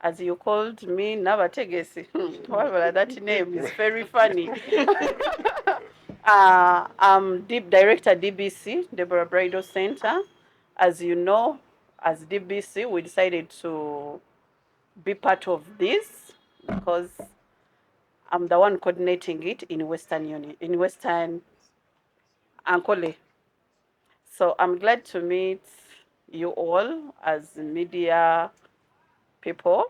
as you called me, Navategesi. Whatever that name is very funny. I'm Deep Director DBC, Deborah Bridal Center. As you know, as DBC, we decided to be part of this because I'm the one coordinating it in Western Ankole. So I'm glad to meet you all as media people.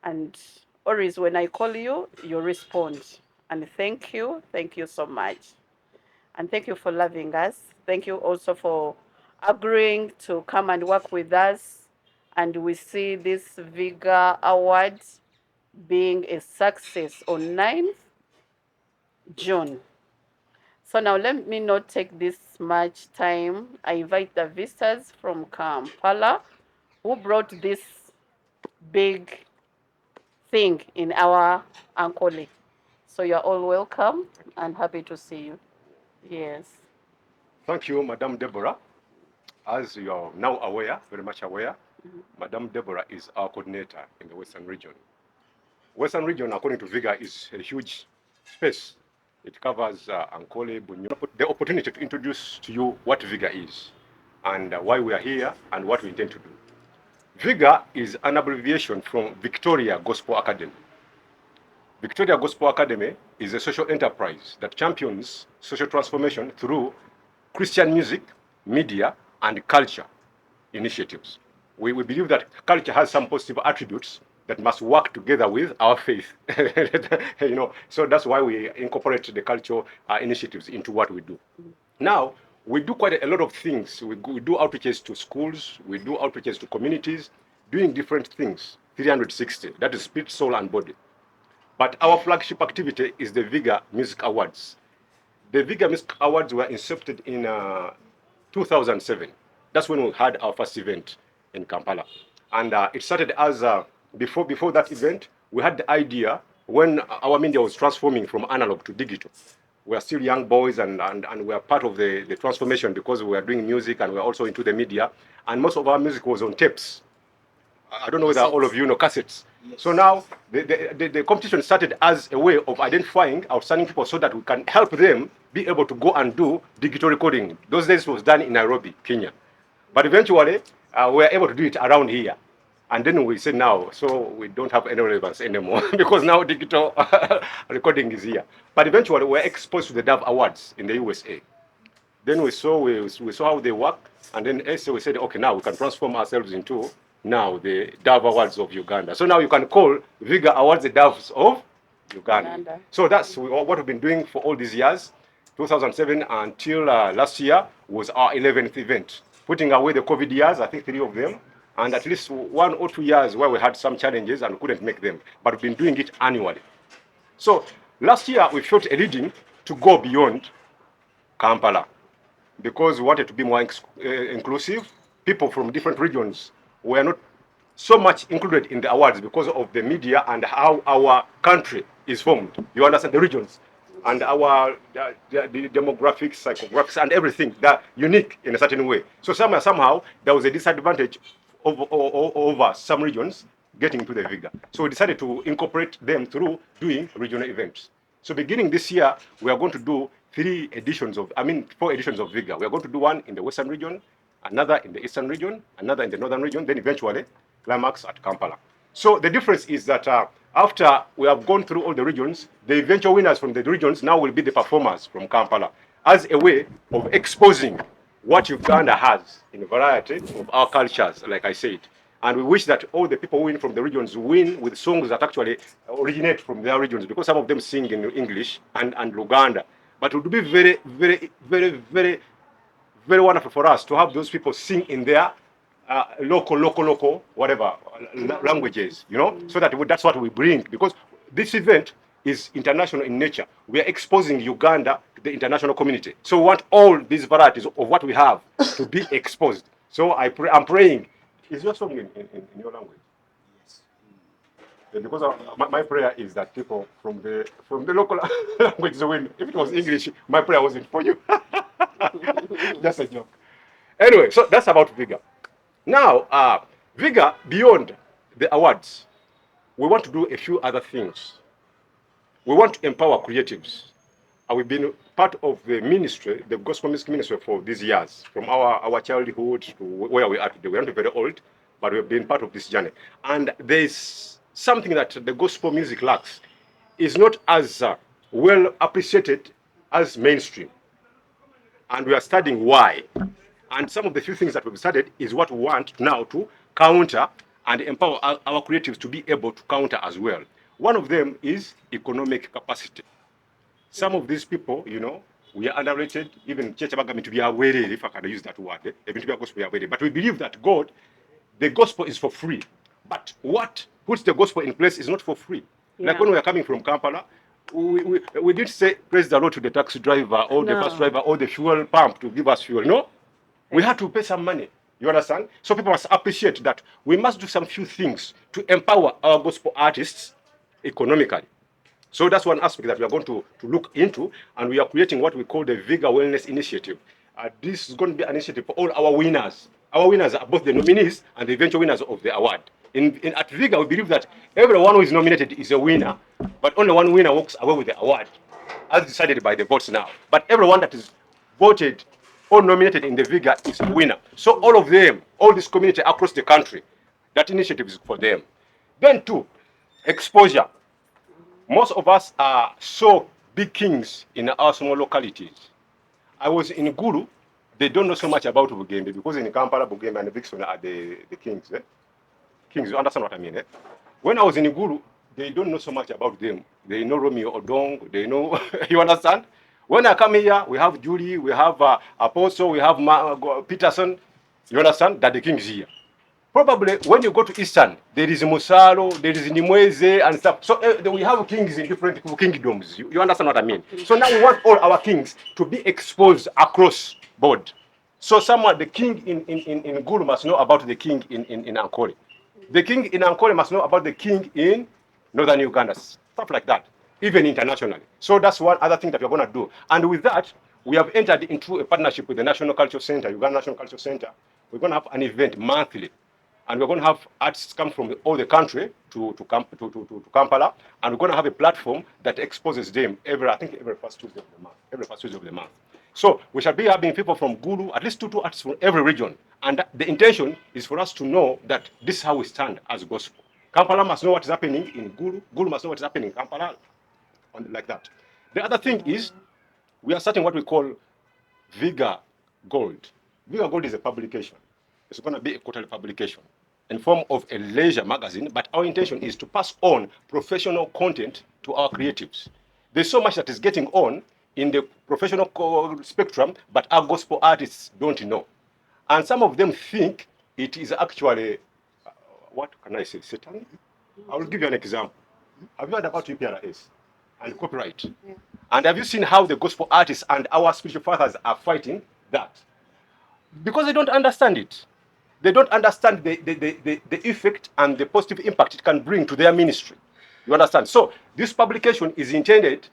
And always when I call you, you respond. And thank you so much. And thank you for loving us. Thank you also for agreeing to come and work with us. And we see this VIGA award being a success on 9th June. So now let me not take this much time. I invite the visitors from Kampala who brought this big thing in our Ankole. So you're all welcome and happy to see you. Yes. Thank you, Madam Deborah. As you are now aware, very much aware, Madam Deborah is our coordinator in the Western region. Western region, according to VIGA, is a huge space. It covers Ankole, Bunyo. The opportunity to introduce to you what VIGA is and why we are here and what we intend to do. VIGA is an abbreviation from Victoria Gospel Academy. Victoria Gospel Academy is a social enterprise that champions social transformation through Christian music, media, and culture initiatives. We believe that culture has some positive attributes that must work together with our faith. So that's why we incorporate the cultural initiatives into what we do. Now, we do quite a lot of things. We do outreaches to schools, we do outreaches to communities, doing different things, 360. That is spirit, soul, and body. But our flagship activity is the VIGA Music Awards. The VIGA Music Awards were incepted in 2007. That's when we had our first event in Kampala. And it started as, before that event, we had the idea when our media was transforming from analog to digital. We are still young boys and we are part of the transformation because we are doing music and we are also into the media. And most of our music was on tapes. I don't know whether all of you know cassettes. Yes. So now the competition started as a way of identifying outstanding people so that we can help them be able to go and do digital recording. Those days it was done in Nairobi, Kenya. But eventually we were able to do it around here. And then we said now, so we don't have any relevance anymore because now digital recording is here. But eventually we were exposed to the Dove Awards in the USA. Then we saw how they work, and then we said, okay, now we can transform ourselves into now the Dove Awards of Uganda. So now you can call VIGA Awards the Doves of Uganda. So that's what we've been doing for all these years. 2007 until last year was our 11th event. Putting away the COVID years, I think 3 of them, and at least 1 or 2 years where we had some challenges and couldn't make them. But we've been doing it annually. So last year we felt a leading to go beyond Kampala because we wanted to be more inclusive. People from different regions were not so much included in the awards because of the media and how our country is formed. You understand, the regions and our the demographics, psychographics, and everything that unique in a certain way. So somehow there was a disadvantage over some regions getting to the VIGA. So we decided to incorporate them through doing regional events. So beginning this year, we are going to do 4 editions of VIGA. We are going to do one in the Western region, another in the Eastern region, another in the Northern region, then eventually climax at Kampala. So the difference is that after we have gone through all the regions, the eventual winners from the regions now will be the performers from Kampala as a way of exposing what Uganda has in a variety of our cultures, like I said. And we wish that all the people who win from the regions win with songs that actually originate from their regions, because some of them sing in English and Luganda. But it would be very, very, very, very, very wonderful for us to have those people sing in their local, whatever, languages, so that's what we bring. Because this event is international in nature. We are exposing Uganda to the international community. So we want all these varieties of what we have to be exposed. So I'm praying. Is your song in your language? Yes. Because my prayer is that people from the local language win. If it was English, my prayer wasn't for you. That's a joke. Anyway, so that's about VIGA. Now, VIGA beyond the awards, we want to do a few other things. We want to empower creatives. We've been part of the ministry, the gospel music ministry, for these years, from our childhood to where we are today. We're not very old, but we've been part of this journey. And there's something that the gospel music lacks. Is not as well appreciated as mainstream. And we are studying why. And some of the few things that we've studied is what we want now to counter and empower our creatives to be able to counter as well. One of them is economic capacity. Some of these people, we are underrated, even church to be aware, if I can use that word, even to be gospel aware. But we believe that God, the gospel is for free. But what puts the gospel in place is not for free. Like when we are coming from Kampala, we didn't say praise the Lord to the taxi driver or the bus driver or the fuel pump to give us fuel. No, we had to pay some money. You understand? So people must appreciate that we must do some few things to empower our gospel artists economically. So that's one aspect that we are going to look into, and we are creating what we call the VIGA Wellness Initiative. This is going to be an initiative for all our winners. Our winners are both the nominees and the eventual winners of the award. At VIGA, we believe that everyone who is nominated is a winner, but only one winner walks away with the award, as decided by the votes now. But everyone that is voted or nominated in the VIGA is a winner. So all of them, all this community across the country, that initiative is for them. Then two, exposure. Most of us are so big kings in our small localities. I was in Gulu. They don't know so much about Bugembe because in Kampala, Bugembe and Vixen are the kings. Kings, you understand what I mean? When I was in Gulu, they don't know so much about them. They know Romeo Odong. They know, you understand? When I come here, we have Julie, we have Apostle, we have Peterson. You understand that the king is here. Probably when you go to Eastern, there is Musalo, there is Nimweze and stuff. So we have kings in different kingdoms. You understand what I mean? So now we want all our kings to be exposed across board. So someone, the king in Gulu must know about the king in Ankole. The king in Ankole must know about the king in northern Uganda. Stuff like that, even internationally. So that's one other thing that we're going to do. And with that, we have entered into a partnership with the National Culture Center, Uganda National Culture Center. We're going to have an event monthly. And we're going to have artists come from all the country to Kampala, and we're going to have a platform that exposes them I think every first Tuesday of the month. Every first Tuesday of the month. So we shall be having people from Gulu, at least two artists from every region. And the intention is for us to know that this is how we stand as gospel. Kampala must know what is happening in Gulu. Gulu must know what is happening in Kampala, like that. The other thing is we are starting what we call VIGA Gold. VIGA Gold is a publication. It's going to be a quarterly publication in form of a leisure magazine, but our intention is to pass on professional content to our creatives. There's so much that is getting on in the professional spectrum, but our gospel artists don't know. And some of them think it is actually, what can I say, Satan? I will give you an example. Have you heard about UPRS and copyright? Yeah. And have you seen how the gospel artists and our spiritual fathers are fighting that? Because they don't understand it. They don't understand the effect and the positive impact it can bring to their ministry. You understand? So this publication is intended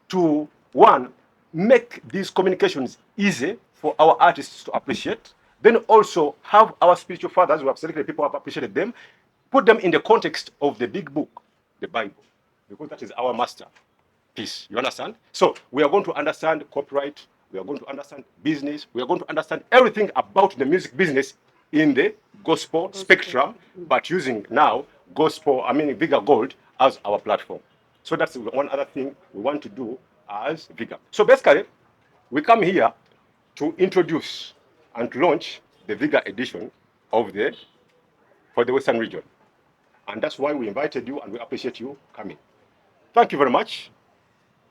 to, one, make these communications easy for our artists to appreciate, then also have our spiritual fathers who have selected people who have appreciated them, put them in the context of the big book, the Bible, because that is our masterpiece. You understand? So we are going to understand copyright, we are going to understand business, we are going to understand everything about the music business in the gospel spectrum, but using now VIGA Gold as our platform. So that's one other thing we want to do as VIGA. So basically, we come here to introduce and to launch the VIGA edition for the Western region. And that's why we invited you and we appreciate you coming. Thank you very much.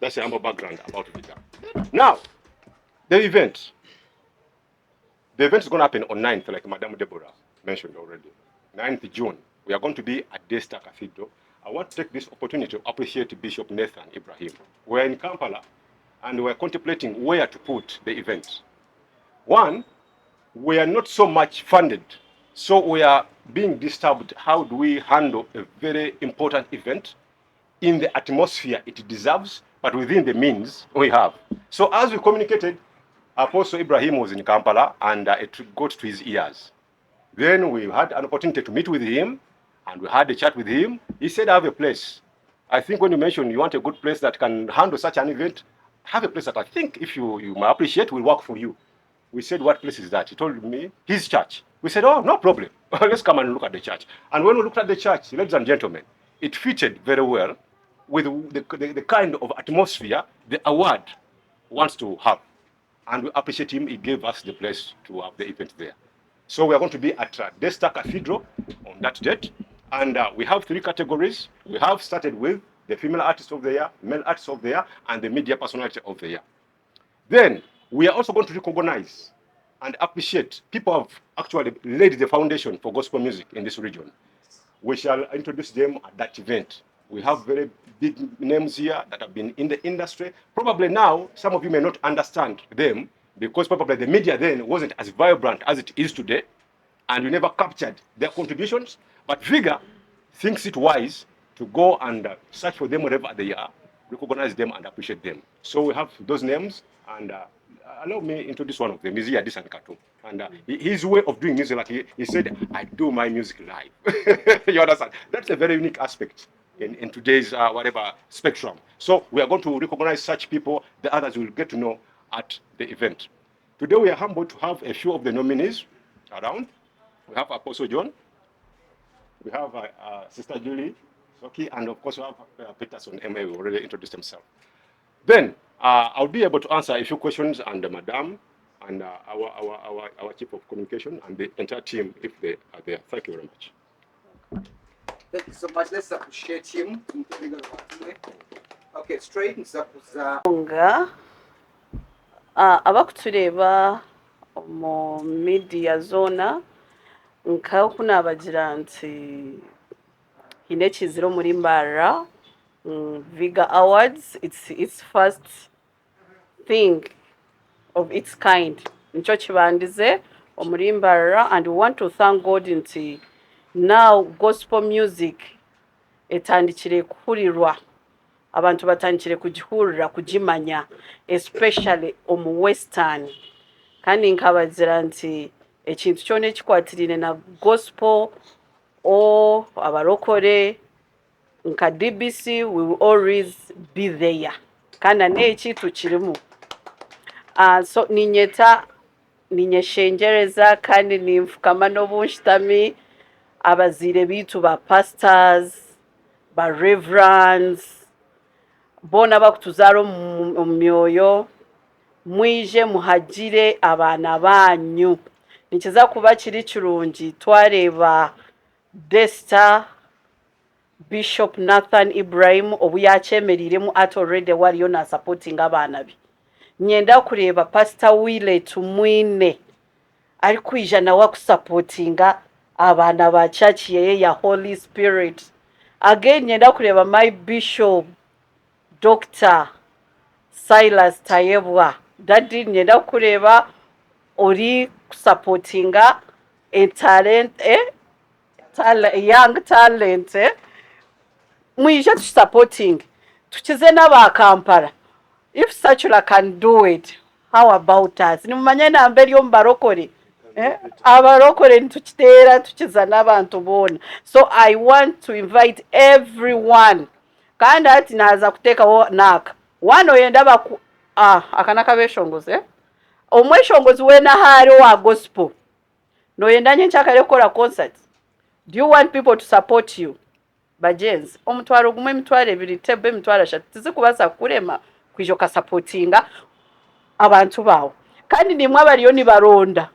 That's a humble background about VIGA. Now, the event. The event is going to happen on 9th, like Madam Deborah mentioned already. 9th June. We are going to be at Daystar Cathedral. I want to take this opportunity to appreciate Bishop Nathan Ibrahim. We're in Kampala and we're contemplating where to put the event. One, we are not so much funded, so we are being disturbed. How do we handle a very important event in the atmosphere it deserves, but within the means we have? So as we communicated, Apostle Ibrahim was in Kampala and it got to his ears. Then we had an opportunity to meet with him And we had a chat with him. He said, I have a place. I think when you mentioned you want a good place that can handle such an event, have a place that I think if you might appreciate will work for you. We said, what place is that? He told me, his church. We said, oh, no problem. Let's come and look at the church. And when we looked at the church, ladies and gentlemen, it fitted very well with the kind of atmosphere the award wants to have. And we appreciate him. He gave us the place to have the event there. So we are going to be at Desta Cathedral on that date. And we have 3 categories. We have started with the female artist of the year, male artist of the year, and the media personality of the year. Then we are also going to recognize and appreciate people who have actually laid the foundation for gospel music in this region. We shall introduce them at that event. We have very big names here that have been in the industry. Probably now, some of you may not understand them because probably the media then wasn't as vibrant as it is today, and we never captured their contributions. But VIGA thinks it wise to go and search for them wherever they are, recognize them and appreciate them. So we have those names, and allow me introduce one of them. He's here, Disan Kato. And his way of doing music, like he said, I do my music live. You understand? That's a very unique aspect in today's whatever spectrum. So we are going to recognize such people. The others will get to know at the event. Today we are humbled to have a few of the nominees around. We have Apostle John. We have Sister Julie Soki, and of course we have Peterson M.A. who already introduced himself. Then I'll be able to answer a few questions, and Madam and our chief of communication and the entire team if they are there. Thank you very much. Thank you so much. Let's appreciate him. Okay, straight nga abakutureba mu media zona nka kunabagira nti hine kiziro muri Mbarara VIGA Awards. It's its first thing of its kind nicho kibandize omuri Mbarara, and we want to thank God nti now gospel music etandikire kuhurirwa, abantu batandikire kugihurira kugimanya, especially omu western, kandi nkabazira nti ekintu kyona ekikwatirine na gospel o abarokore nka DBC, we will always be there kandi neki tukirimu. So ninyeta ninyeshengereza kandi nimfukama n'obunshitami abazire bitu ba pastors, ba reverends, bona bakutuzaro mu myoyo, mwije muhagire abana banyu. Nikiza kuba kiri kirungi twareba Desta Bishop Nathan Ibrahim obu yakyemeriremu at already wariyo na supporting abana be. Nyenda kureba Pastor Wile tumwine ari kwija nawe kusupportinga abana ba church yeye ya Holy Spirit. Again nyenda kureba my bishop Dr. Silas Tayebwa. Daddy nyenda kureba ori supportinga a talent young talent mwije supporting tukize n'aba Kampala. If Sachula can do it, how about us? Nimumanye nambe ryo mbarokore abarokore ntukitera tukiza n'abantu bona. So I want to invite everyone kandi ati naza kutekaho naka wano yenda baku akanaka Beshongozi omweshongozi wena hari wa gospel no yenda nyenchaka rekora concert. Do you want people to support you? Bajenzi omutwaro gumwe mitware ebiri tebe emitwaro ashatu tizikubaza kurema kwijoka supportinga abantu bawo kandi nimwe abariyo ni baronda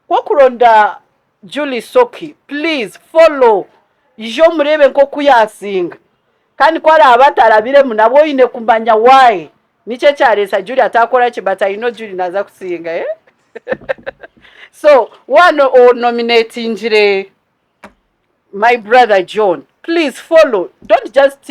ko kuronda Julie Soki. Please follow ijo murebe nko kuyasinga kandi kwara abatarabire munabo ine kumbanya why niche cyaresa Julie atakora kibata ino Julie naza kusinga So one o nominating njire my brother John. Please follow. Don't just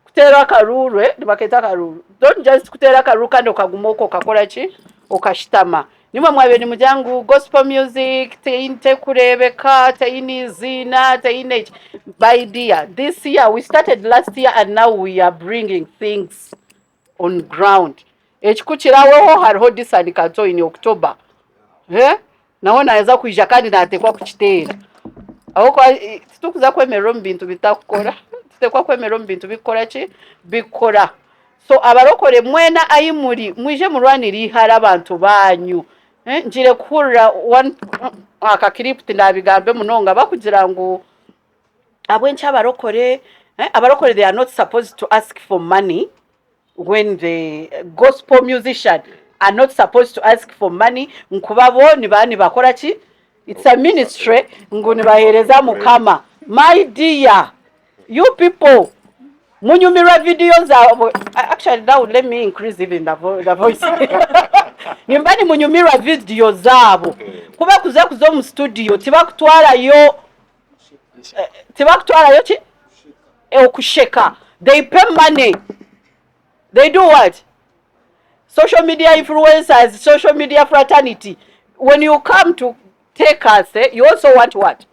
kutera karuru baketa karuru. Don't just kutera karuru kandi okagumoko okakora ki okashitama. Nimwe mwabe ni mujangu gospel music teinte kurebeka teini zina teine by dear. This year we started last year and now we are bringing things on ground. Ekikuchiraweho hariho disandikato in October. Naho naweza kuija kandi natekwa kuchitera. ahubwo tukuza kwemerera mu bintu bitakukora tutekwa kwemerera mu bintu bikora ki bikora so abarokore mwena ayimuri mwije murwanira ihara abantu banyu njire kurra aka clip ndabigambe munonga bakugira ngo abwencha abarokore abarokore they are not supposed to ask for money when the gospel musician are not supposed to ask for money nkubabo ni bani bakora ki it's a ministry nguni bahereza mukama my dear you people munyumira videos actually now let me increase even the voice nimbani munyumira videos zabo kuba kuze kuzo mu studio tibakutwarayo ki okusheka they pay money. They do what? Social media influencers, social media fraternity. When you come to take us, you also want what?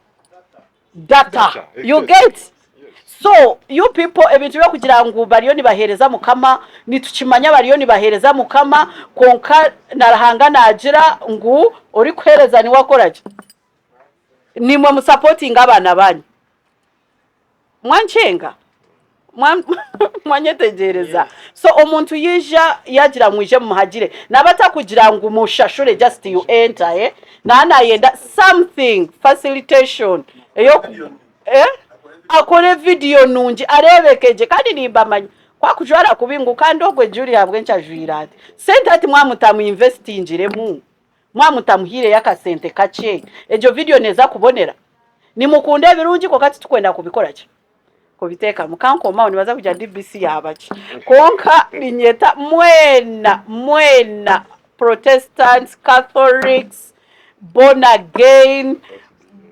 Data. You get? Yes. So, you people, ebintu kugira ngo bariyo nibahereza mukama, nituchimanya bariyo nibahereza mukama, konka narahanga nagira ngo uri kuhereza ni wakoraje. Nimwe musupporting abana banyu. Mwanchenga. Mwanyetegereza so omuntu yija yagira mwije muhagire nabata kugira ngo mushashure just you enter na yenda something facilitation eyo akore video nungi arebekeje kandi nimbamanyi kwa kujwara kubingu kandi ogwe juri yabwe nchajwira sente ati mwamutamu investingire mwamutamuhire yakasente kache ejo video neza kubonera nimukunde birungi ko kati tukwenda kubikora ki kubiteka mukankoma unibaza kujya DBC yabachi konka linyeta mwena Protestants, Catholics, born again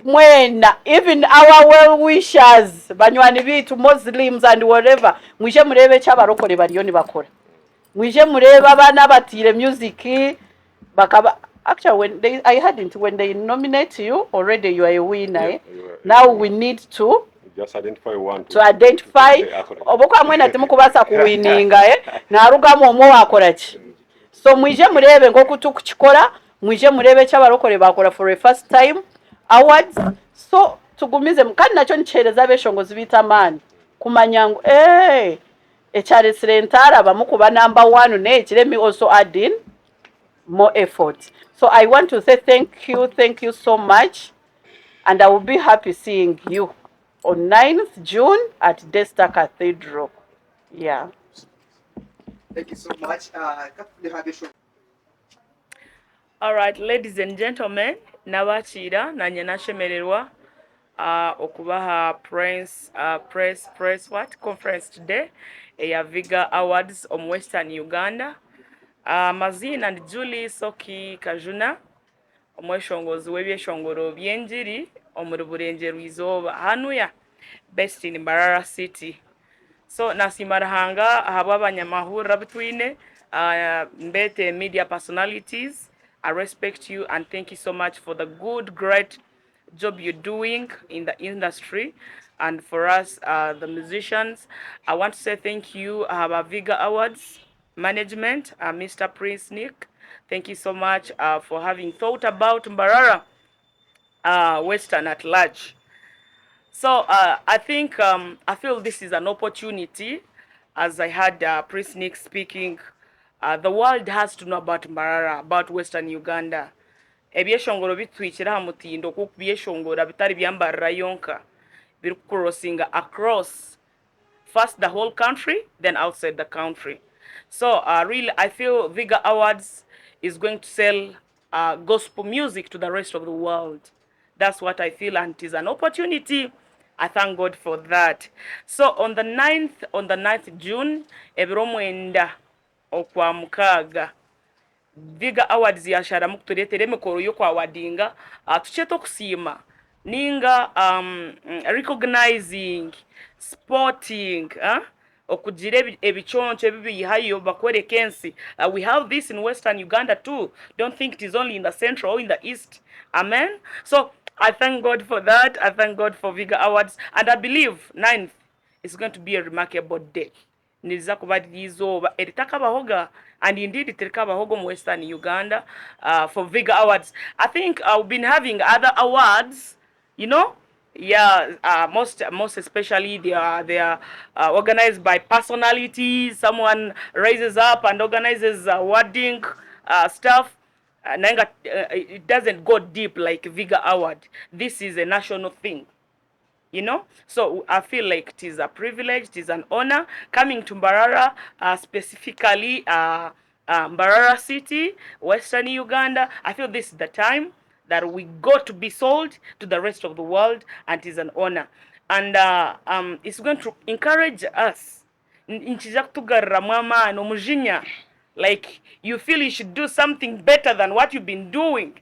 mwena even our well wishers banywani bitu Muslims and whatever mwije murebe cyabarokore bariyo ni bakora mwije murebe abana batire music bakaba actually when they nominate you already you are a winner yeah, now we need to just identify one to identify oboko mwena timukubasa kuwininga narugamo omwo wakoraki so mwije murebe ngo kutukikora mwije murebe cyabarokore bakora for the first time awards so tugumize kandi nacho nchereza Beshongozi bitamani kumanyango Charles Rentara bamukuba number 1 let me also add in more effort. So I want to say thank you so much, and I will be happy seeing you on 9th June at Desta Cathedral. Yeah. Thank you so much. All right, ladies and gentlemen, nabachira nanye nashemererwa okubaha press what conference today ya VIGA Awards on Western Uganda. Mazina and Julie Soki Kajuna omweshongozi w'ebyeshongoro by'enjiri omuri burenje rwizoba hanuya best in Mbarara city. So nasimarahanga habwa abanyamahura between mbete media personalities. I respect you and thank you so much for the great job you're doing in the industry. And for us, the musicians, I want to say thank you, our VIGA Awards management, Mr. Prince Nick. Thank you so much for having thought about Mbarara Western at large. So I think, I feel this is an opportunity, as I had Prince Nick speaking, the world has to know about Mbarara, about Western Uganda. Ebyeshongoro bitwikira hamutindo kuko byeshongora bitari byambarara yonka biri crossing across first the whole country, then outside the country. So really, I feel VIGA Awards is going to sell gospel music to the rest of the world. That's what I feel, and it is an opportunity. I thank God for that. So on the 9th June, ebiromwenda okwa mukaga VIGA Awards yashara mukutuletere emikoro yo kwawadinga tucheto kusima ninga recognizing sporting okugire ebichoncho ebibihayo bakwere kensi. We have this in Western Uganda too. Don't think it is only in the central or in the east. Amen. So I thank God for that. I thank God for VIGA Awards, and I believe 9th is going to be a remarkable day. Niza kubadizoba eritakabahoga, and indeed itirikabahoga mu Western Uganda for VIGA Awards. I think I've been having other awards, you know, Yeah, most especially they are organized by personalities. Someone raises up and organizes wording stuff. It doesn't go deep like VIGA Award. This is a national thing. So I feel like it is a privilege, it is an honor coming to Mbarara, specifically Mbarara City, Western Uganda. I feel this is the time that we got to be sold to the rest of the world, and it is an honor. And it's going to encourage us. Nchiza kutugarramu amaani, omujinya. Like you feel you should do something better than what you've been doing.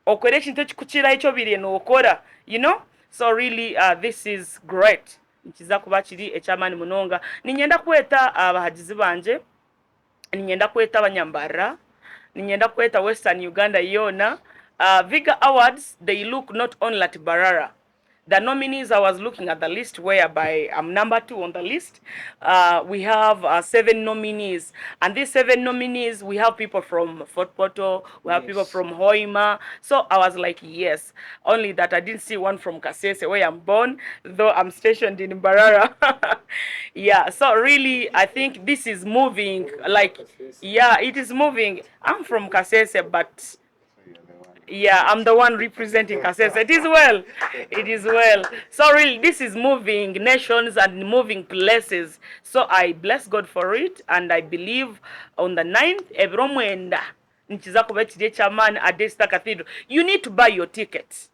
Okore ekintu ekikukira ekyobiri n'okora, so really this is great. Nkiza kuba kiri ekyamaani munonga. Ninyenda kweta abahagizi banje, ninyenda kweta abanyambarra, ninyenda kweta Western Uganda yona. VIGA Awards, they look not only at Mbarara. The nominees, I was looking at the list whereby I'm number 2 on the list. We have 7 nominees. And these 7 nominees, we have people from Fort Portal, we have people from Hoima. So I was like, yes. Only that I didn't see one from Kasese, where I'm born, though I'm stationed in Mbarara. Yeah, so really, I think this is moving. Like, yeah, it is moving. I'm from Kasese, but yeah, I'm the one representing Kasese. It is well. It is well. So really, this is moving nations and moving places. So I bless God for it, and I believe on the 9th, Ebromwenda, nchiza kubetide chaman at Desta Cathedral. You need to buy your tickets.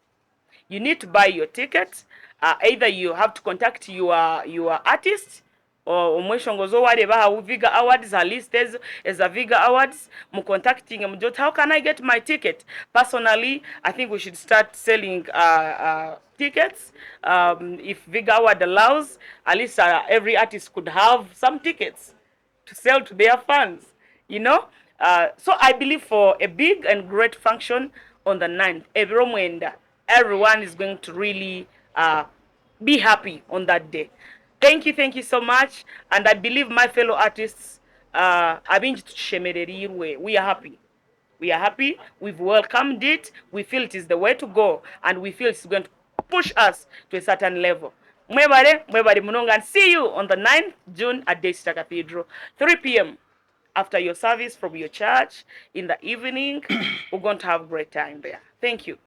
You need to buy your ticket. Either you have to contact your artist, or Beshongozi whatever how VIGA Awards are listed as a VIGA Awards. Contacting them, how can I get my ticket? Personally, I think we should start selling tickets. If VIGA Award allows, at least every artist could have some tickets to sell to their fans, you know. So I believe for a big and great function on the 9th, everyone is going to really be happy on that day. Thank you so much. And I believe my fellow artists, we are happy. We are happy. We've welcomed it. We feel it is the way to go. And we feel it's going to push us to a certain level. Mwebare munonga, and see you on the 9th June at Daystar Cathedral, 3 p.m. After your service from your church in the evening. We're going to have a great time there. Thank you.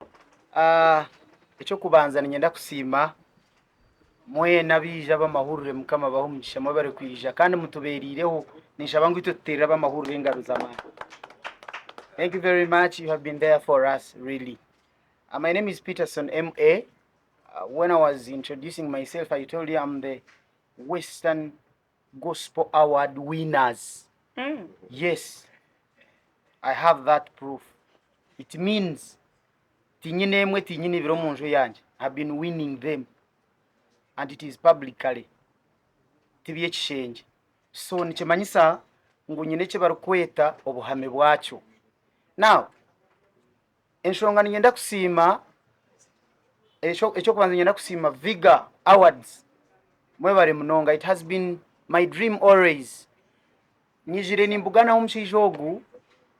Ekyokubanza ninyenda kusiima mwena biija b'amahurire mukama baho omugisha mwebare kwija kandi mutubeerireho ninshaba ngu itwe tuteerera b'amahurire engaro z'amaani. Thank you very much. You have been there for us, really. My name is Peterson M.A. When I was introducing myself, I told you I'm the Western Gospel Award winners. Yes, I have that proof. It means I've been winning them, and it is publicly. Tibiye kishenje. So nikimanyisa ngo nyine kye barukweta obuhame bwacho. Now, enshonga ninyenda kusiima ekyo kubanza ninyenda kusiima VIGA Awards. Mwebare munonga, it has been my dream always. Nyijire nimbugana omushijo ogu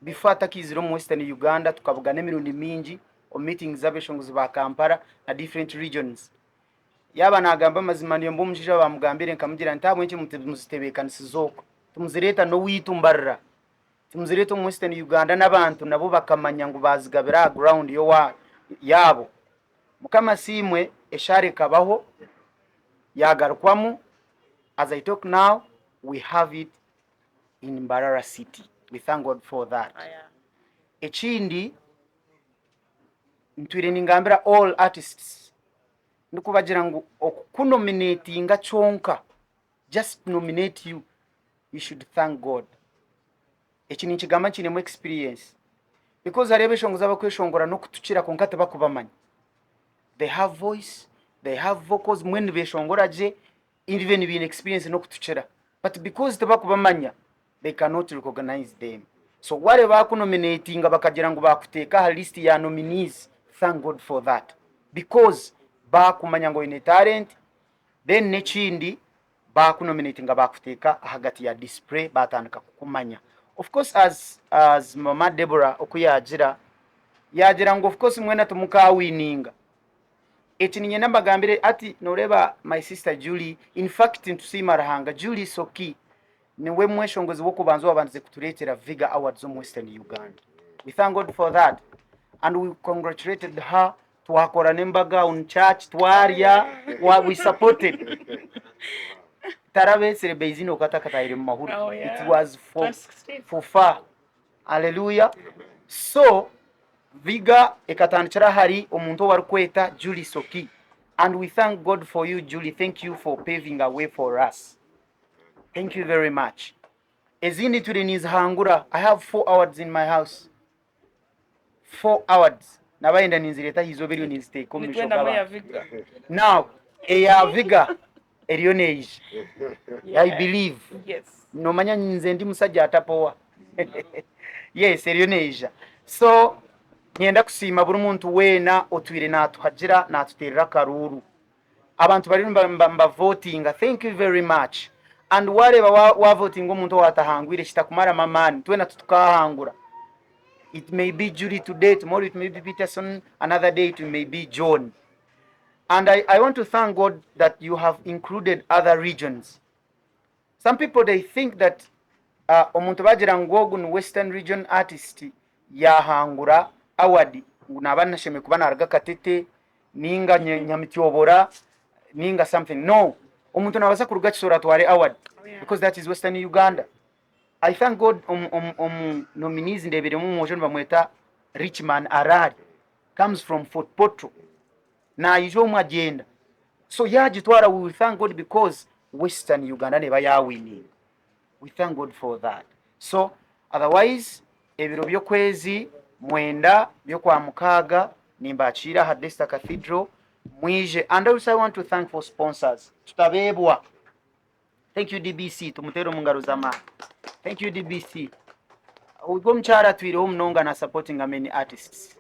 bifata kiziro mu Western Uganda tukabugana emirundi mingi o meetings z'abeshongozi ba Kampala na different regions. Yaba nagamba mazima niyo mbo omushijo bamugambire nkamugira ntabwe nki muzitebekanisizooko tumuzireta no witu Mbarara tumuzireta mu Western Uganda n'abantu nabo bakamanya ngo bazigabira ground yo yabo mukama simwe eshare kabaho yagarukwamu. As I talk now, we have it in Mbarara City. We thank God for that. Ekindi ntwire ningambira all artists ndikubagira ngo okunominatinga chonka, just nominate you, you should thank God. Ekini nkigamba kinemu experience, because hari abeshongoza bakweshongora no kutukira konka tabakubamanya. They have voice, they have vocals when beshongora je even being experience no kutukira, but because tabakubamanya they cannot recognize them. So wale bakunominatinga bakagira ngo bakuteka ha list ya nominees, thank God for that, because bakumanya ngo ine talent. Then nechindi bakunominatinga bakuteka hagati ya display batandika kukumanya. Of course, as Mama Deborah okuyagira yagira ngo of course mwena tumuka winninga ekininye nambagambire ati noreba my sister Julie in fact ntusima rahanga Julie Soki niwe mweshongozi wokubanza wabanze kutuletera VIGA Awards mu Western Uganda. We thank God for that and we congratulated her. Twakora nembaga on church twarya we supported tarabe serebezino katakata ile mahuri. Oh, yeah. It was for 2016. for far. Hallelujah. So VIGA ekatandikira hari omuntu wari kweta Julie Soki and we thank God for you Julie. Thank you for paving a way for us. Thank you very much. Ezindi tuli nizihangura. I have 4 awards in my house. 4 awards. Nabaenda ninzileta hizo biriyo niziteka Nitwenda ya omumishoga. VIGA. Now, eya VIGA eriyo neije. Yeah. I believe. Yes. Nomanya nze ndi musajja atapowa. Yes, eriyo neije. So, nyenda kusima buri muntu wena otwire natuhagira natuterera karuru. Abantu bari mba voting. Thank you very much. And wareba wa voting omuntu watahangwire kitakumara mamani twena tutukahangura. It may be Judy today, tomorrow it may be Peterson, another day it may be John. And I want to thank God that you have included other regions. Some people they think that omuntu bagira ngogu ni Western region artist yahangura award nabana sheme kubana arga katete ninga nyamityobora ninga something. No, omuntu nabaza kuruga kisora tware award because that is Western Uganda. I thank God nominees ndebere mu motion bamweta Richman Arari comes from Fort Portal na ijo mu agenda. So yagitwara, we will thank God because Western Uganda neba yawini. We thank God for that. So otherwise ebiro byo kwezi mwenda byo kwa mukaga nimbachira Hadesta Cathedral mwije. And also I want to thank for sponsors. Tutabebwa. Thank you DBC tumutero mungaro zama. Thank you DBC. Ugo mchara twire omunonga na supporting many artists.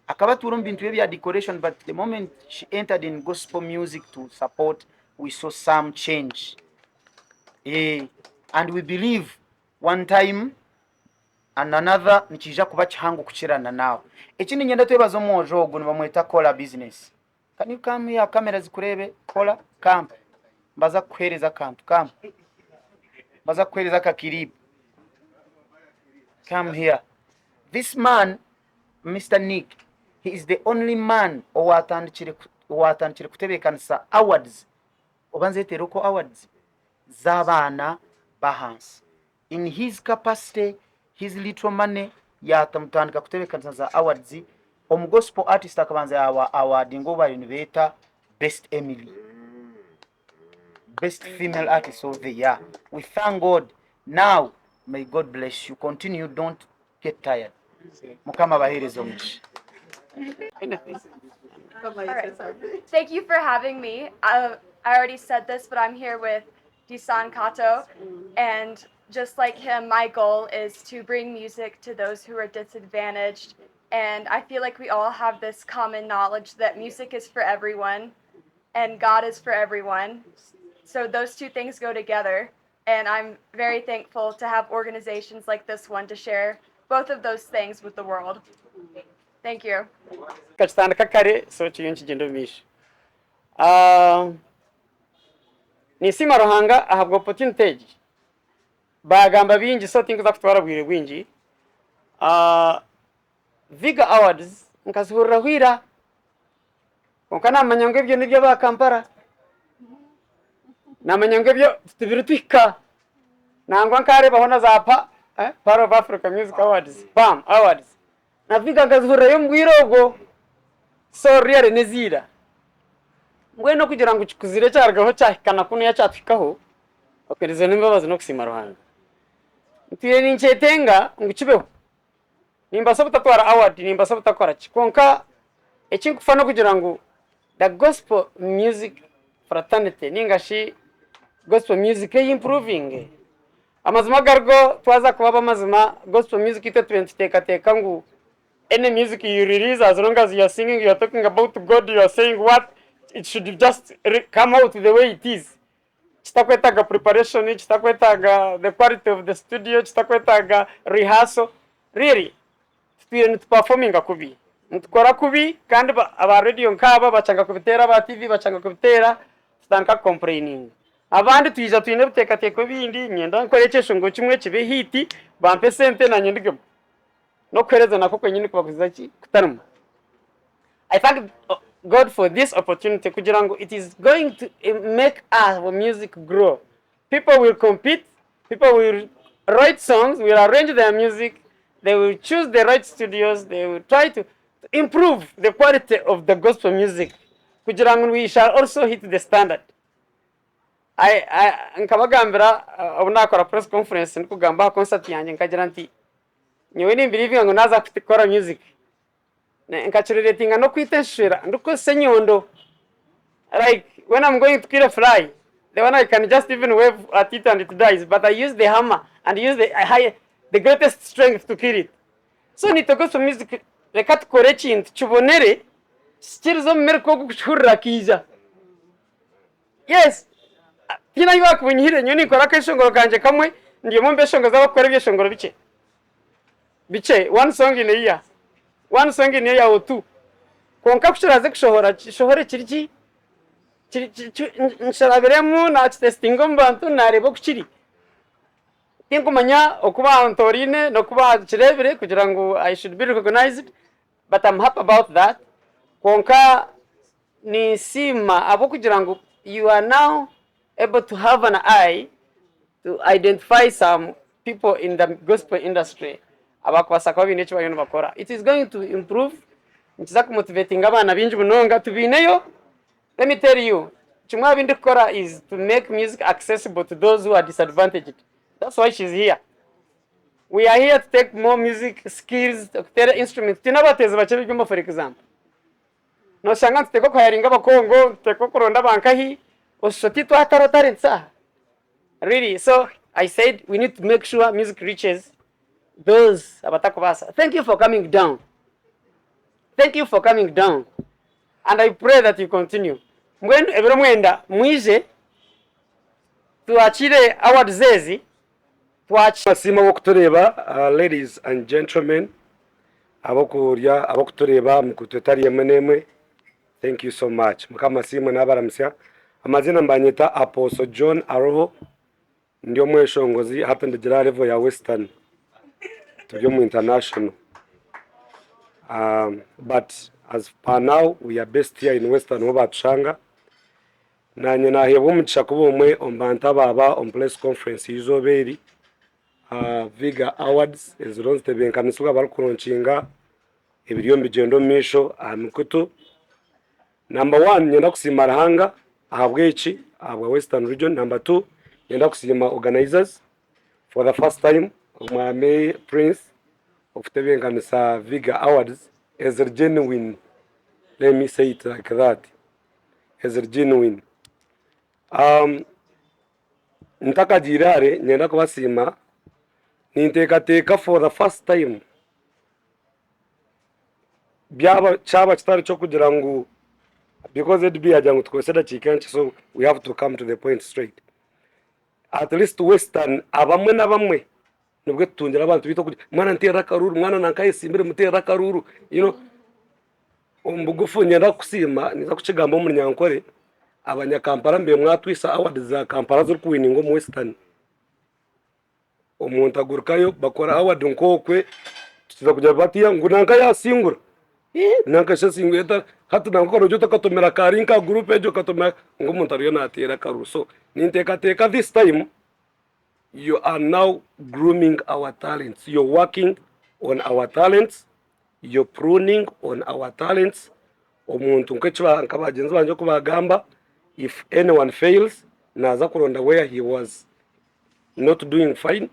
Akaba turumbi bintu bya decoration, but the moment she entered in gospel music to support, we saw some change. And we believe one time and another nikija kuba kihango kukirana nawe. Ekindi nyenda twebazo mwojo ogo bamweta Kola business. Can you come here, camera zikurebe? Kola come. Baza kuhereza kantu come. Baza kuhereza kakiribu. Come here. This man, Mr. Nick, he is the only man owatandikire kutebekanisa awards. Obanze teroko awards zabana bahansi. In his capacity, his little money yatamutandika kutebekanisa za awards. Gospel artist akabanza award ngo bari nibeta Best Emily. Best female artist of the year. We thank God. Now, may God bless you. Continue. Don't get tired. Mukama baherezo mushi. Alright. Thank you for having me. I already said this, but I'm here with Disan Kato, and just like him, my goal is to bring music to those who are disadvantaged, and I feel like we all have this common knowledge that music is for everyone, and God is for everyone. So those two things go together, and I'm very thankful to have organizations like this one to share both of those things with the world. Thank you. Kachitandika kare so chiyonchi jendo mishi. Nisima Ruhanga ahabwa opportunity. Bagamba bingi so tinkuza kutwara bwire bwingi. VIGA Awards nkazihurira hwira. Konkana amanyonge byo nibyo ba Kampala. Namanyonge byo tubirutwika. Nangwa nkare bahona zapa Part of Africa Music Awards, BAM Awards. Na VIGA nkazihurira yo mbwirogo. So really nezira. Mbweno kugira ngo kuzire cyargaho cyahikana kuno yacyatwikaho. Okerize nimbabazi no kusima Ruhanga. Ntire ninchetenga ngukibeho. Nimba sabutatwara award nimba sabutakora kikonka ekinkufana kugira ngo the gospel music fraternity ningashi gospel music improving. Amazima gargo twaza kuba amazima gospel music ite 20 teka ngo any music you release, as long as you are singing, you are talking about God, you are saying what it should just come out the way it is. Chitakwetaga preparation, chitakwetaga the quality of the studio, chitakwetaga rehearsal. Really, student performing akubi. ntukora kubi kandi aba radio nkaba bacanga kubitera aba TV bacanga kubitera tutanka complaining abandi tuyiza tuyine buteka teko bindi nyenda nkorekesho ngo kimwe kibe hiti bampe sente na nyendige no kwereza nako kwenyine kubakuziza ki kutaruma. I thank God for this opportunity kugira ngo it is going to make our music grow. People will compete, people will write songs, will arrange their music, they will choose the right studios, they will try to improve the quality of the gospel music. Kugira ngo we shall also hit the standard. Nkabagambira abunakora press conference nikugamba concert yanjye nkagira nti nyewe nimbirivinga ngo naza kutikora music. Nkachiriratinga no kwiteshera nduko senyondo. Like when I'm going to kill a fly, the one I can just even wave at it and it dies, but I use the hammer and use the greatest strength to kill it. So nitogoso music reka tukore kintu chubonere skirizo mmerko gushurira kiza. Yes. Tina yuwa kunyihire nyoni kora keshongoro kanje kamwe ndiyo mu Beshongozi abakora byeshongoro bice one song in a year. One song in a year or two. Konka kushiraze kushohora kiriki nsharabiremu na testingo mbantu narebo kukiri. Tinkumanya okuba Antorine no kuba kirebire kugira ngo I should be recognized, but I'm happy about that. Konka ni sima abo kugira ngo you are now able to have an eye to identify some people in the gospel industry. Abakwasa kwa binecho bayino bakora. It is going to improve. Ntiza kumotivating abana binji bunonga tubineyo. Let me tell you, chumwa bindi kora is to make music accessible to those who are disadvantaged. That's why she's here. We are here to take more music skills, to take instruments. Tinabateze bacebijumba for example. No shanga tuteko kwayaringa bakongo, tuteko kuronda bankahi, osoti to ataro talentsa. Really, so I said we need to make sure music reaches those abatakobasa. Thank you for coming down. Thank you for coming down. And I pray that you continue. Mwendo ebero mwenda mwize tuachire award zezi masima wo kutureba ladies and gentlemen abokurya abokutureba mukututariye mwenemwe. Thank you so much. Mukamasima nabaramsya amazina mbanyita Apostle John Aroho ndio mweshongozi hapa ndigira level ya Western tujyo mu international. But as per now we are based here in Western Wabatushanga. Nanye nahebo mugisha kubomwe ombanta baba on press conference izoberi VIGA Awards ezironze tebenkanisuka barukuronchinga ebiriyo mbigendo misho amikutu. Number 1 nyenda kusimara hanga ahabwechi abwa Western Region. Number 2 nyenda kusima organizers for the first time Mwame Prince of tebenkanisa VIGA Awards as a genuine, let me say it like that, as a genuine. Ntaka jirare nyenda kubasima nintekateka for the first time byaba chaba kitari cyo kugira ngo because it be ajangu tukoseda chikenchi, so we have to come to the point straight. At least Western abamwe na bamwe nubwo tungira abantu bito kugira mwana ntera karuru mwana nankaye simbire mutera karuru, you know, umbugufu nyenda kusima niza kucigamba mu nyankore abanyakampara mbe mwatwisa award za Kampala zo kuwiningo mu Western. Umuntu agurukayo bakora award nkokwe tuza kujya batiya ngo nanka yasingura nanka shasingura hatu nankoro jota katomera karinka group ejo katomera ngo umuntu ariyo natera karu. So nintekateka this time you are now grooming our talents, you're working on our talents, you're pruning on our talents. Omuntu nkechwa nkabagenzi banje kubagamba if anyone fails naza kuronda where he was not doing fine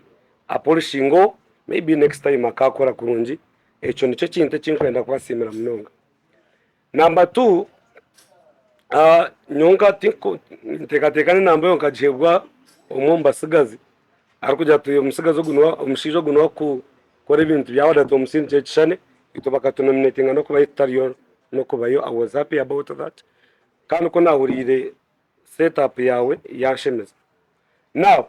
apolishingo, maybe next time akakora kurungi echo nicho kinte kinkwenda kwasimira mnonga. Number 2 nyonga tiko tekatekane nambo yonkajebwa omomba sigazi arikuja tuyo musigazo gunwa omushijo gunwa ku kore ibintu byawada to musinje chane itobaka tunominatinga no kuba itariyo no kubayo. I was happy about that. Kandi ko nahurire setup yawe yashemeza. Now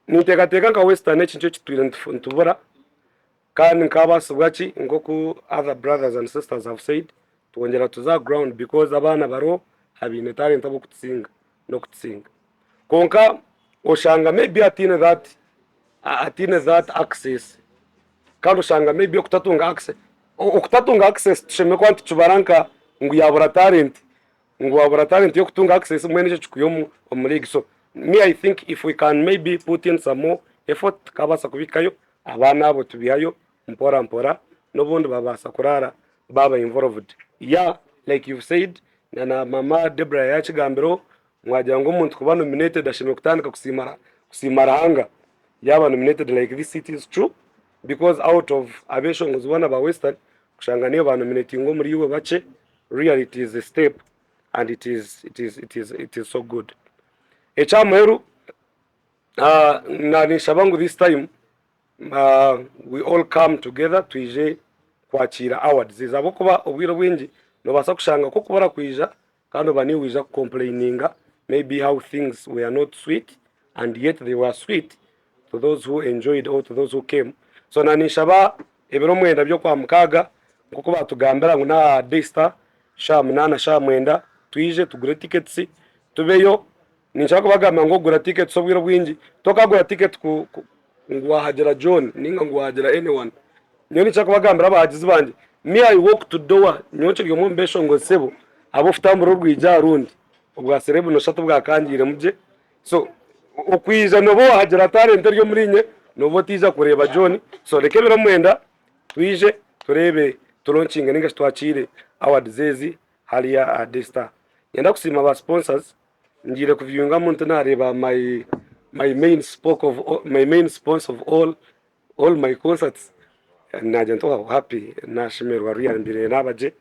nintekateka nka Western ekincho kitwire ntubora kandi nkabasubwa ki ngoku other brothers and sisters have said twongera tuza ground because abana baro habine talent abo kutsinga no kutsinga konka oshanga maybe atine that access kandi oshanga maybe okutatunga access tusheme kwanti chubaranka ngu yabura talent yo kutunga access mwene cyo chikuyomu omuligi. So me I think if we can maybe put in some more effort kabasa kubikayo abana abo tubihayo mpora nobundi babasa kurara baba involved like you've said na mama Debra yakigambiro mwagira ngo umuntu kuba nominated ashime kutandika kusimara hanga yaba nominated like this. It is true because out of Beshongozi one ba Western kushanga niyo ba nominating ngo muri iwe bace. Really it is a step and it is so good. Echamweru na nishabangu this time we all come together twije kwakira awards zizabo kuba obwiro bwingi no basa kushanga ko kubara kwija kandi bani wija complaininga maybe how things were not sweet and yet they were sweet to those who enjoyed or to those who came. So nanishaba ebiro mwenda byo kwa mukaga kuko batugambira ngo na Daystar sha munana sha mwenda twije tugure tickets tubeyo. Ninshaka bagamba ngo gura tickets obwiro bwingi tokagura ticket ku ngwahagera John ninga ngwahagera anyone nyoni chaka bagambira abahagizi banje me I walk to door nyonche ryo mu Beshongozi sebo abo futamburo rwija rundi ubwa serebu no shatu bwa kangire muje. So okwiza no bo hagera talent ryo murinye no bo tiza kureba John. So rekebera mwenda twije turebe tulonchinga ninga twachire award zezi haliya Daystar. Yenda kusima ba sponsors njire kuvyunga muntu nareba my main sponsor of all my concerts najentoka happy nashimerwa ruyambire nabaje.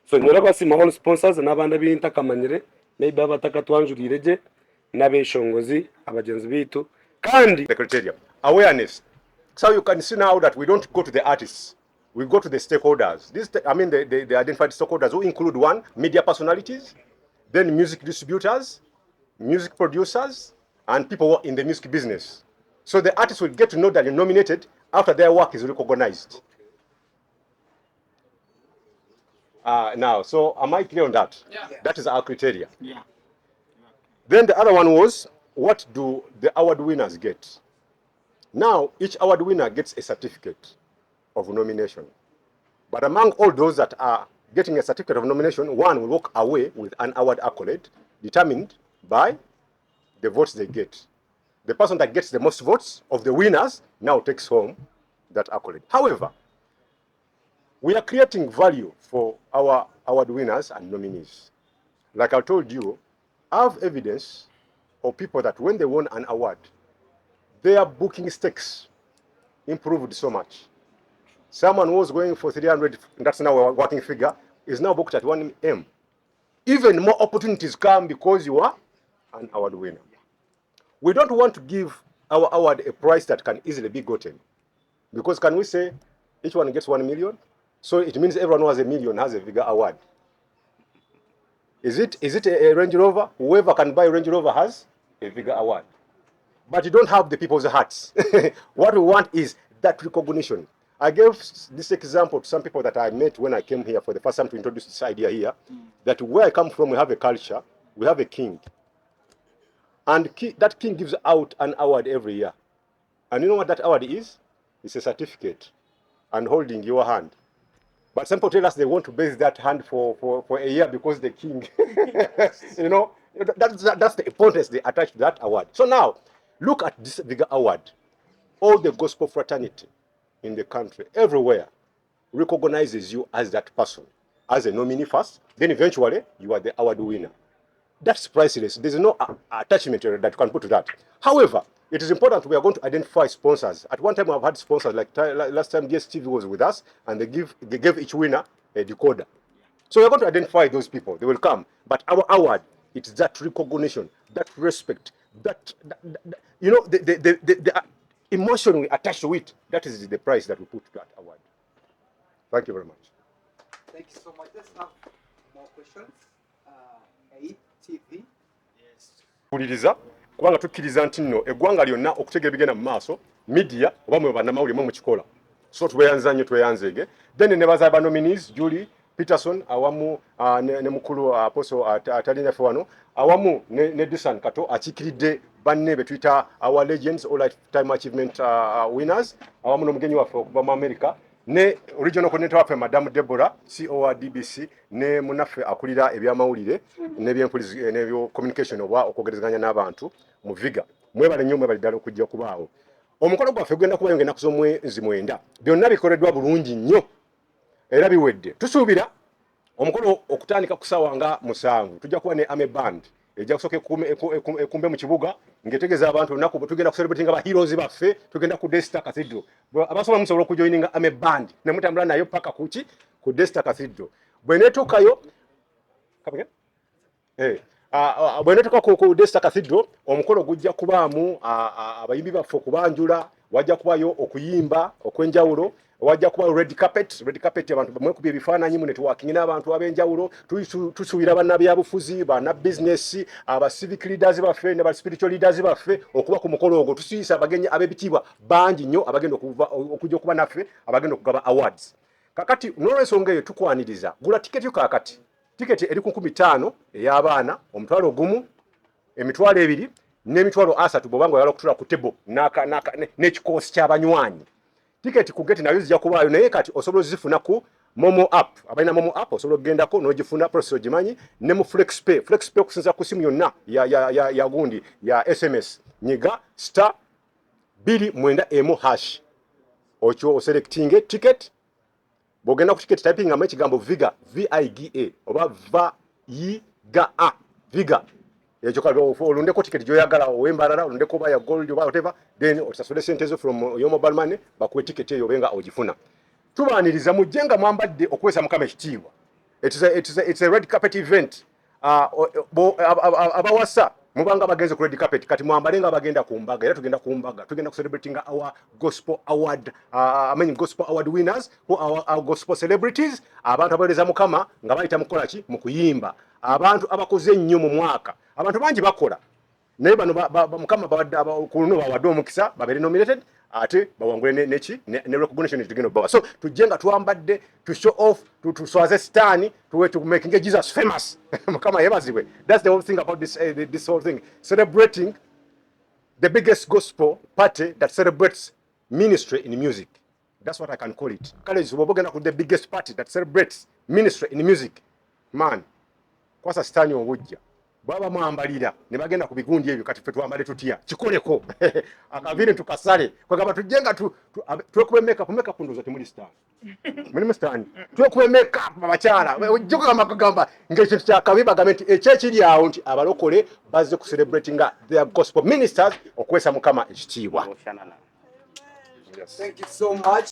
So nyora kwasima all sponsors nabanda binta kamanyire maybe abataka twanjurireje nabeshongozi abagenzi bitu kandi The criteria awareness. So you can see now that we don't go to the artists, we go to the stakeholders. The identified stakeholders who include one, media personalities, then music distributors, music producers, and people in the music business. So the artists will get to know that they're nominated after their work is recognized. Now, so am I clear on that? Yeah. That is our criteria. Yeah. Then the other one was, what do the award winners get? Now, each award winner gets a certificate of nomination. But among all those that are getting a certificate of nomination, one will walk away with an award accolade determined by the votes they get. The person that gets the most votes of the winners now takes home that accolade. However, we are creating value for our award winners and nominees. Like I told you, I have evidence of people that when they won an award, their booking stakes improved so much. Someone was going for 300, that's now a working figure, is now booked at 1 M. Even more opportunities come because you are an award winner. We don't want to give our award a price that can easily be gotten. Because can we say each one gets 1 million? So it means everyone who has $1 million has a VIGA award. Is it a Range Rover? Whoever can buy a Range Rover has a VIGA award. But you don't have the people's hearts. What we want is that recognition. I gave this example to some people that I met when I came here for the first time to introduce this idea here, that where I come from, we have a culture, we have a king. And that king gives out an award every year. And you know what that award is? It's a certificate and holding your hand. But some people tell us they want to base that hand for a year because the king, you know, that's the importance they attach to that award. So now, look at this VIGA award. All the gospel fraternity in the country, everywhere, recognizes you as that person, as a nominee first, then eventually you are the award winner. That's priceless. There's no attachment that you can put to that. However, it is important we are going to identify sponsors. At one time, I've had sponsors, like last time DSTV was with us, and they gave each winner a decoder. So we're going to identify those people. They will come. But our award, it's that recognition, that respect, that you know, the emotion we attach to it. That is the price that we put to that award. Thank you very much. Thank you so much. Let's have more questions. 8 TV. Kuliriza kubanga tukkiriza nti nno eggwanga lyonna okutegeera ebigenda mu maaso media oba mwe bannamawulire mwe mukikola. so tweyanza nnyo tweyanzege. Then ne baza nominees Julie Peterson awamu ne mukulu Apostle atalina fwano awamu ne Dusan Kato akikiridde banne betwita our legends all lifetime achievement winners awamu n'omugenyi waffe okuva mu America ne original coordinator waffe Madam Deborah COR DBC ne munaffe akulira ebyamawulire n'ebyempulizi n'ebyo communication oba okwogerezanya n'abantu mu VIGA. Mwebale nnyo mwebale ddala okujja kubaawo. Omukolo gwaffe gugenda kuba yonge nakuzo mwezi mwenda. Byonna bikoleddwa bulungi nnyo era biwedde. Tusuubira omukolo okutandika kusawa nga 7 tujja kuba ne ame band ejja kusoka ekumbe mu kibuga ngetegeza abantu nako tugenda ku celebrating aba heroes baffe tugenda ku Desta Cathedral. Abasoma musobola okujoininga ame band ne mutambula nayo paka kuki ku Desta Cathedral. Bwenetukayo kapige bwenetuka ku Desta Cathedral omukolo gujja kubaamu abayimbi baffe okubanjula wajja kubayo okuyimba okwenjawulo wajja kuba red carpet abantu bamwe kubye bifaananyi mu networking n'abantu abenjawulo tusuubira bannabyabufuzi bana business aba civic leaders baffe ne ba spiritual leaders baffe okuba ku mukolo ogwo tusiisa abagenyi ab'ebitiibwa bangi nnyo abagenda okujja okuba naffe abagenda okugaba awards. Kakati n'olwensonga eyo tukwaniriza gula tiketi yo kakati tiketi eri ku 15 ey'abaana omutwalo gumu emitwalo 2 n'emitwalo 3 bobanga oyala okutula ku table n'ekikoosi ky'abanywanyi. Tiketi ku gate nayo zijja kubaayo naye kati osobola zifuna ku Momo app abalina Momo app osobola kugendako n'ogifuna process ogimanyi ne mu FlexPay okusinza ku simu yonna ya gundi ya SMS nyiga *291# okyo oselectinge ticket bogenda ku ticket typing ama ekigambo VIGA VIGA oba VIGA VIGA ekyo kalo olundeko ticket gyoyagala owembarara olundeko ba ya gold oba whatever then otasasule sente zo from your mobile money bakuwe ticket eyo benga ogifuna. Tubaaniriza mujjenga mwambadde okwesa mukama ekitiibwa. It's a red carpet event. Abawasa mubanga bagenze ku red carpet kati mwambalenga bagenda ku mbaga era tugenda ku mbaga tugenda ku celebrating our gospel award gospel award winners who are our gospel celebrities abantu abawereza mukama nga bayita mukola ki mu kuyimba abantu abakoze nnyo mu mwaka abantu bangi bakola naye bano mukama kuno bawadde omukisa babere nominated ate bawangule ne recognition tugenda bawa. So tujenga tuambadde to show off to swaze stani to making Jesus famous. Mukama yebazibwe. That's the whole thing about this whole thing, celebrating the biggest gospel party that celebrates ministry in music. That's what I can call it. College wobogena ku the biggest party that celebrates ministry in music. Man, kwasa stani obujja baba mwambalira ne bagenda ku bigundi ebyo kati twambale tutya kikoleko akavire tukasale kwa kama tujenga tukuwe makeup ndozo timuli star muli mustani tukuwe makeup babakyala ojjoka amakagamba ngekyo kyakabiba gamenti ekiri awo nti abalokole bazze ku celebrating their gospel ministers okwesa mukama ekitiibwa. Thank you so much.